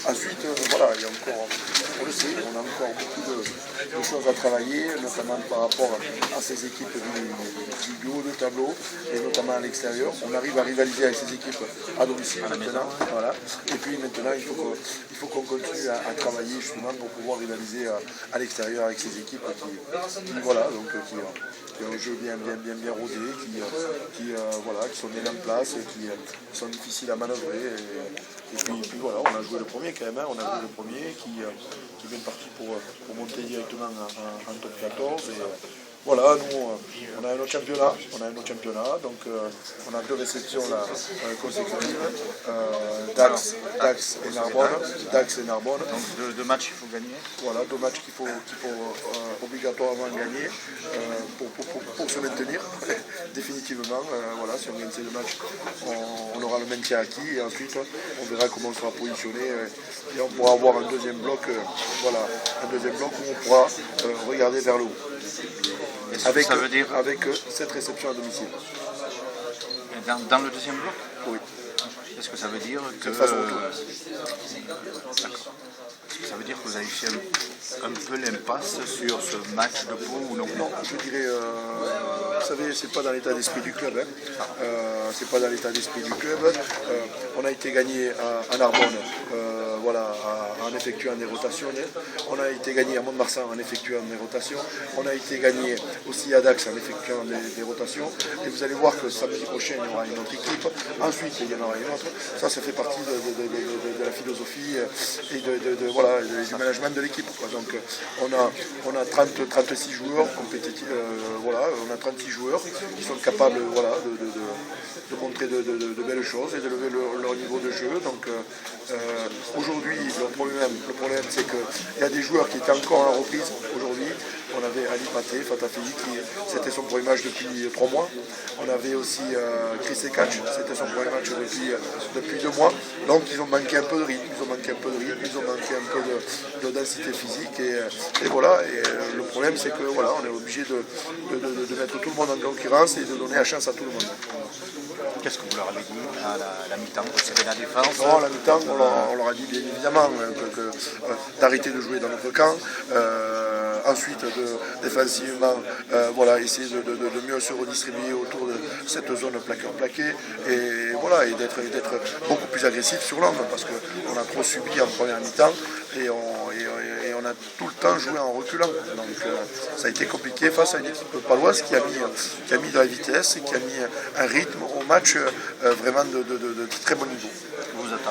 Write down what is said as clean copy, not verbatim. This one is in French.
Ensuite, voilà, il y a encore, on le sait, on a encore beaucoup de choses à travailler, notamment par rapport à ces équipes du haut de tableau, et notamment à l'extérieur. On arrive à rivaliser avec ces équipes à domicile maintenant. Voilà. Et puis maintenant, il faut qu'on continue à travailler justement pour pouvoir rivaliser à l'extérieur avec ces équipes qui ont un jeu bien rodé, qui sont bien en place, qui sont difficiles à manœuvrer. Et puis voilà, on a joué le premier quand même, on a joué le premier qui est bien parti pour monter directement en top 14. Et voilà, nous on a un autre championnat, donc on a 2 réceptions là, consécutives, Dax et Narbonne. Donc 2 matchs qu'il faut gagner. Voilà, 2 matchs qu'il faut obligatoirement gagner pour se maintenir définitivement. Voilà, si on gagne ces 2 matchs, on aura le maintien acquis et ensuite on verra comment on sera positionné et on pourra avoir un deuxième bloc, où on pourra regarder vers le haut. Ça veut dire avec cette réception à domicile. Dans le deuxième bloc? Oui. Est-ce que ça veut dire que... D'accord. Est-ce que ça veut dire que vous avez fait un peu l'impasse sur ce match de poule ou non? Non, je dirais, vous savez, c'est pas dans l'état d'esprit du club. C'est pas dans l'état d'esprit du club. On a été gagné à Narbonne, en effectuant des rotations. On a été gagné à Mont-de-Marsan en effectuant des rotations. On a été gagné aussi à Dax en effectuant des rotations. Et vous allez voir que samedi prochain, il y aura une autre équipe. Ensuite, il y en aura une autre. Ça fait partie de la philosophie et du management de l'équipe. Donc, on a 36 joueurs compétitifs. On a 36 joueurs qui sont capables de montrer de belles choses et de lever leur niveau de jeu. Donc aujourd'hui, le problème c'est qu'il y a des joueurs qui étaient encore en reprise aujourd'hui. On avait Ali Paté, Fatafei, c'était son premier match depuis 3 mois. On avait aussi Chris Ekach, c'était son premier match depuis 2 mois. Donc ils ont manqué un peu de rythme, ils ont manqué un peu de densité physique. Et voilà, le problème c'est que on est obligé de mettre tout le monde en concurrence et de donner la chance à tout le monde. Qu'est-ce que vous leur avez dit à la mi-temps? C'était la défense? Non, à la mi-temps, on leur a dit bien évidemment d'arrêter de jouer dans notre camp. Ensuite, défensivement, essayer de mieux se redistribuer autour de cette zone plaquée et d'être beaucoup plus agressif sur l'angle parce qu'on a trop subi en première mi-temps et on a tout le temps joué en reculant. Donc ça a été compliqué face à une équipe paloise qui a mis de la vitesse et qui a mis un rythme au match vraiment de très bon niveau.